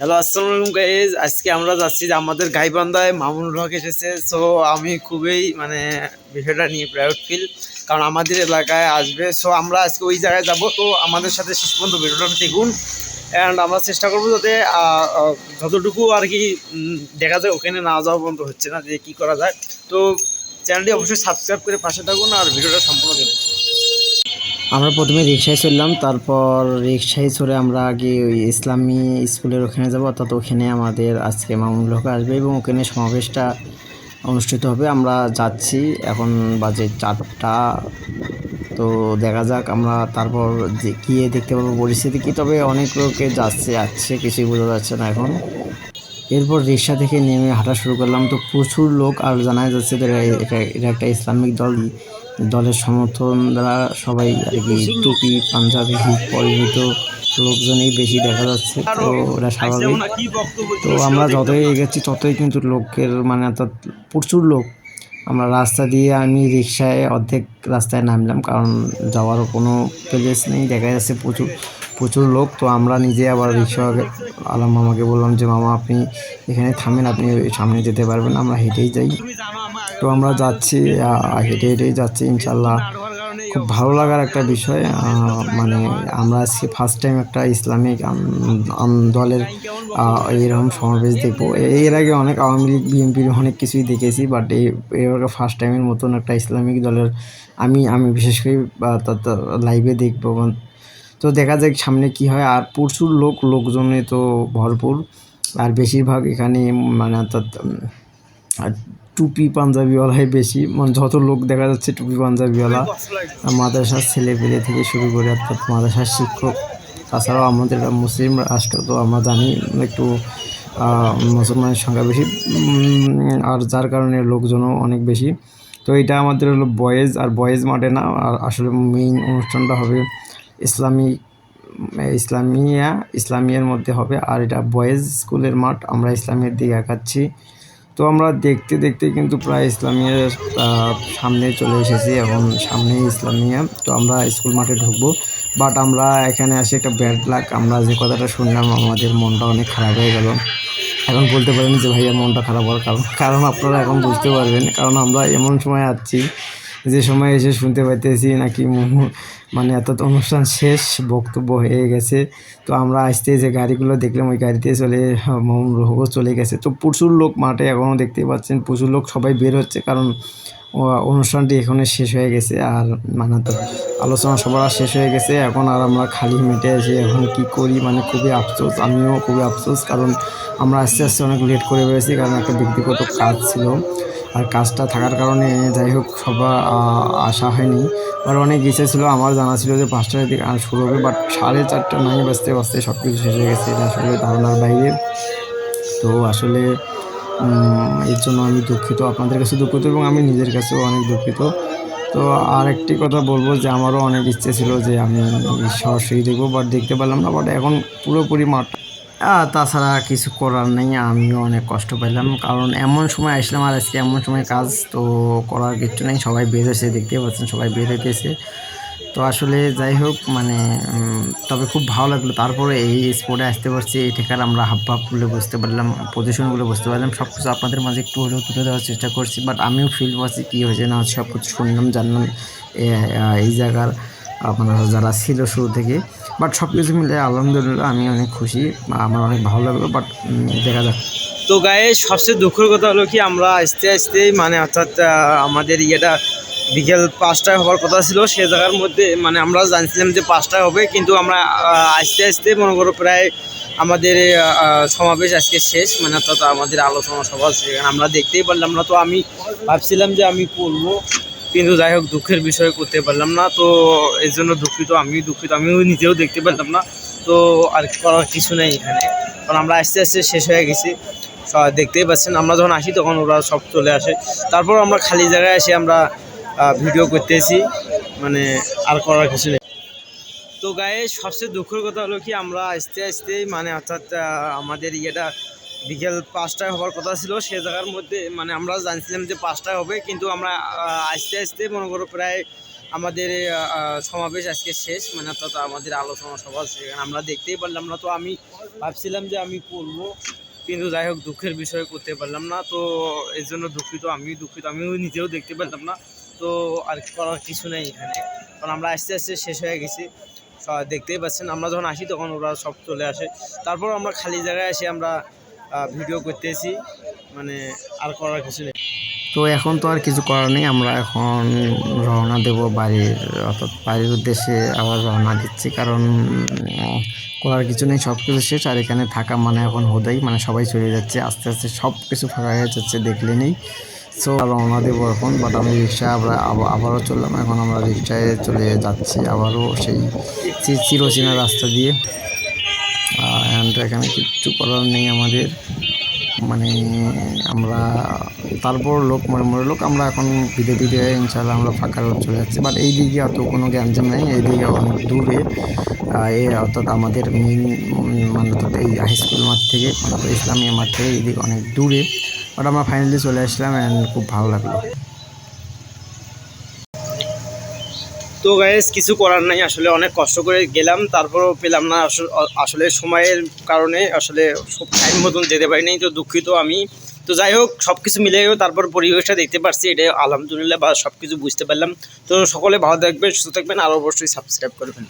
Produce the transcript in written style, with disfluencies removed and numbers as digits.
Hello, আসসালামু আলাইকুম guys. আজকে আমরা যাচ্ছি যে আমাদের গাইবান্ধায় মামুনুল হক এসেছে। সো আমি খুবই বিষয়টা নিয়ে প্রাউড ফিল, কারণ আমাদের এলাকায় আসবে। সো আমরা আজকে ওই জায়গায় যাব। তো আমাদের সাথে শেষ পর্যন্ত ভিডিওটা দেখুন, অ্যান্ড আমরা চেষ্টা করবো যাতে যতটুকু আর কি দেখা যায় ওখানে না যাওয়া পর্যন্ত হচ্ছে না, যে কী করা যায়। তো চ্যানেলটি অবশ্যই সাবস্ক্রাইব করে পাশে থাকুন আর ভিডিওটা সম্পূর্ণ দেখুন। আমরা প্রথমে রিক্সায় চললাম, তারপর রিক্সায় চড়ে আমরা আগে ওই ইসলামী স্কুলের ওখানে যাব, অর্থাৎ ওখানে আমাদের আজকে মামুনুল হক আসবে এবং ওখানে সমাবেশটা অনুষ্ঠিত হবে। আমরা যাচ্ছি, এখন বাজে 4টা। তো দেখা যাক আমরা তারপর যে গিয়ে দেখতে পাবো পরিস্থিতি কি। তবে অনেক লোকে যাচ্ছে আসছে, কিছুই বোঝা যাচ্ছে না এখন। এরপর রিক্সা থেকে নেমে হাঁটা শুরু করলাম। তো প্রচুর লোক, আর জানা যাচ্ছে যে এটা একটা ইসলামিক দলের সমর্থন দ্বারা সবাই আর কি টুপি পাঞ্জাবি পরিহিত লোকজনই বেশি দেখা যাচ্ছে। তো এটা স্বাভাবিক। তো আমরা যতই এগোচ্ছি ততই কিন্তু লোকের অর্থাৎ প্রচুর লোক। আমরা রাস্তা দিয়ে আমি রিক্সায় অর্ধেক রাস্তায় নামলাম, কারণ যাওয়ারও কোনো প্লেস নেই, দেখা যাচ্ছে প্রচুর প্রচুর লোক। তো আমরা নিজে আবার রিক্সা আলাম মামাকে বললাম যে মামা আপনি এখানে থামেন, আপনি সামনে যেতে পারবেন, আমরা হেঁটেই যাই। তো আমরা যাচ্ছি, হেঁটে হেঁটেই যাচ্ছি ইনশাল্লাহ। খুব ভালো লাগার একটা বিষয়, আমরা আজকে ফার্স্ট টাইম একটা ইসলামিক দলের এরকম সমাবেশ দেখবো। এর আগে অনেক আওয়ামী লীগ বিএনপির অনেক কিছুই দেখেছি, বাট এবার ফার্স্ট টাইমের মতন একটা ইসলামিক দলের আমি বিশেষ করে লাইভে দেখবো। তো দেখা যাক সামনে কি হয়। আর প্রচুর লোকজনে তো ভরপুর, আর বেশিরভাগ এখানে অর্থাৎ টুপি পাঞ্জাবিওয়ালাই বেশি, যত লোক দেখা যাচ্ছে টুপি পাঞ্জাবিওয়ালা। মাদ্রাসার ছেলেপেলে থেকে শুরু করে অর্থাৎ মাদ্রাসার শিক্ষক, তাছাড়াও আমাদের মুসলিম রাষ্ট্র, তো আমরা জানি একটু মুসলমানের সংখ্যা বেশি, আর যার কারণে লোকজনও অনেক বেশি। তো এটা আমাদের হলো বয়েজ, আর বয়েজ মাঠে না, আর আসলে মেইন অনুষ্ঠানটা হবে ইসলামিয়ার মধ্যে হবে, আর এটা বয়েজ স্কুলের মাঠ। আমরা ইসলামিয়ার দিকে আগাচ্ছি। তো আমরা দেখতে দেখতে কিন্তু প্রায় ইসলামিয়ার সামনে চলে এসেছি, এখন সামনেই ইসলামিয়া। তো আমরা স্কুল মাঠে ঢুকবো, বাট আমরা এখানে আসি একটা ব্যাড লাক। আমরা যে কথাটা শুনলাম আমাদের মনটা অনেক খারাপ হয়ে গেল। এখন বলতে পারেন যে ভাইয়া মনটা খারাপ হওয়ার কারণ আপনারা এখন বুঝতে পারবেন, কারণ আমরা এমন সময় আসছি যে সময় এসে শুনতে পাইতেছি নাকি অর্থাৎ অনুষ্ঠান শেষ, বক্তব্য হয়ে গেছে। তো আমরা আসতে যে গাড়িগুলো দেখলাম ওই গাড়িতে মামুনুল হকও চলে গেছে। তো প্রচুর লোক মাঠে এখনও দেখতে পাচ্ছেন, প্রচুর লোক, সবাই বের হচ্ছে, কারণ অনুষ্ঠানটি এখানে শেষ হয়ে গেছে। আর অর্থাৎ আলোচনা সবার শেষ হয়ে গেছে। এখন আর আমরা খালি মেটে এসে এখন কি করি, খুবই আফসোস, আমিও খুবই আফসোস, কারণ আমরা আস্তে আস্তে অনেক লেট করে পেরেছি, কারণ একটা ব্যক্তিগত কাজ ছিল, আর কাজটা থাকার কারণে যাই হোক সবার আসা হয়নি। আর অনেক ইচ্ছে ছিল, আমার জানা ছিল যে 5টার দিকে শুরু হবে, বাট 4:30 নাই বাজতে বাজতে সব কিছু শেষ হয়ে গেছে, এটা আসলে ধারণার বাইরে। তো আসলে এর জন্য আমি দুঃখিত, আপনাদের কাছে দুঃখিত এবং আমি নিজের কাছেও অনেক দুঃখিত। তো আরেকটি কথা বলবো যে আমারও অনেক ইচ্ছে ছিল যে আমি সরাসরি দেখবো, বাট দেখতে পারলাম না। বাট এখন পুরোপুরি মাঠ, তাছাড়া কিছু করার নেই। আমিও অনেক কষ্ট পেলাম, কারণ এমন সময় আসলাম, আর আজকে এমন সময় কাজ, তো করার কিছু নেই। সবাই বের হয়েছে, দেখতে পাচ্ছেন সবাই বের হইতেছে। তো আসলে যাই হোক তবে খুব ভালো লাগলো। তারপরে এই স্পটে আসতে পারছি, এই ঠেকার আমরা হাবভাবগুলো বুঝতে পারলাম, পজিশনগুলো বুঝতে পারলাম, সব কিছু আপনাদের মাঝে একটু হলেও তুলে দেওয়ার চেষ্টা করছি। বাট আমিও ফিল পাচ্ছি কী হয়েছে না, সব কিছু শুনলাম, জানলাম এই জায়গার যারা ছিল শুরু থেকে। বাট সব কিছু মিলে আলহামদুলিল্লাহ আমি অনেক খুশি, আমার অনেক ভালো লাগলো। বাট দেখা যাক। তো গায়ে সবচেয়ে দুঃখের কথা হলো কি, আমরা আস্তে আস্তেই অর্থাৎ আমাদের বিকেল 5টায় হওয়ার কথা ছিল, সে জায়গার মধ্যে আমরা জানছিলাম যে 5টায় হবে, কিন্তু আমরা আস্তে আস্তে মনে করো প্রায় আমাদের সমাবেশ আজকে শেষ, অর্থাৎ আমাদের আলোচনা সভা সেখানে আমরা দেখতেই পারলাম না। তো আমি ভাবছিলাম যে আমি করবো, কিন্তু যাই হোক দুঃখের বিষয় করতে পারলাম না। তো এর জন্য দুঃখিত, আমিও নিজেও দেখতে পারলাম না। তো আর করার কিছু নেই এখানে, কারণ আমরা আস্তে আস্তে শেষ হয়ে গেছি। দেখতেই পাচ্ছেন, আমরা যখন আসি তখন ওরা সব চলে আসে। তারপর আমরা খালি জায়গায় এসে আমরা ভিডিও করতেছি, আর করার কিছু নেই। তো গায়ে সবচেয়ে দুঃখের কথা হলো কি, আমরা আস্তে আস্তেই অর্থাৎ আমাদের বিকেল 5টায় হওয়ার কথা ছিল, সে জায়গার মধ্যে আমরা জানছিলাম যে 5টায় হবে, কিন্তু আমরা আস্তে আস্তে মনে করো প্রায় আমাদের সমাবেশ আজকে শেষ, মানে অর্থাৎ আমাদের আলোচনা সভা সেখানে আমরা দেখতেই পারলাম না। তো আমি ভাবছিলাম যে আমি করবো, কিন্তু যাই হোক দুঃখের বিষয় করতে পারলাম না। তো এর জন্য দুঃখিত, আমিও নিজেও দেখতে পারলাম না। তো আর করার কিছু নেই এখানে, কারণ আমরা আস্তে আস্তে শেষ হয়ে গেছি। দেখতেই পাচ্ছেন আমরা যখন আসি তখন ওরা সব চলে আসে, তারপর আমরা খালি জায়গায় এসে আমরা ভিডিও করতেছি, মানে আর করার কিছু নেই। তো এখন তো আর কিছু করার নেই, আমরা এখন রওনা দেব বাড়ির, অর্থাৎ বাড়ির উদ্দেশ্যে আবার রওনা দিচ্ছি, কারণ করার কিছু নেই, সব কিছু শেষ। আর এখানে থাকা মানে এখন হোদাই, মানে সবাই চলে যাচ্ছে আস্তে আস্তে, সব কিছু ফাঁকা হয়ে যাচ্ছে দেখলে নেই। সো রওনা দেবো এখন, বাট আমি রিক্সা আবারও চললাম, এখন আমরা রিক্সায় চলে যাচ্ছি আবারও সেই চিরচেনা রাস্তা দিয়ে। অ্যান্ড এখানে কিচ্ছু করার নেই আমাদের, মানে আমরা তারপর লোক মরে লোক, আমরা এখন ধীরে ধীরে ইনশাল্লাহ আমরা ফাঁকা রোড চলে যাচ্ছি। বাট এই দিকে অত কোনো গ্যাঞ্জাম নেই, এই দিকে অনেক দূরে অর্থাৎ আমাদের মেন মানে অর্থাৎ এই হাই স্কুল মাঠ থেকে, মানে ইসলামিয়া মাঠ থেকে এইদিকে অনেক দূরে। বাট আমরা ফাইনালি চলে আসলাম অ্যান্ড খুব ভালো লাগলো। তো গাইস কিছু করার নাই, আসলে অনেক কষ্ট করে গেলাম, তারপরও পেলাম না। আসলে সময়ের কারণে আসলে সব টাইম মতন যেতে পারিনি, তো দুঃখিত আমি। তো যাই হোক সব কিছু মিলেও তারপর পরিবেশটা দেখতে পারছি, এটাই আলহামদুলিল্লাহ, বা সব কিছু বুঝতে পারলাম। তো সকলে ভালো থাকবেন, সুস্থ থাকবেন, আর অবশ্যই সাবস্ক্রাইব করবেন।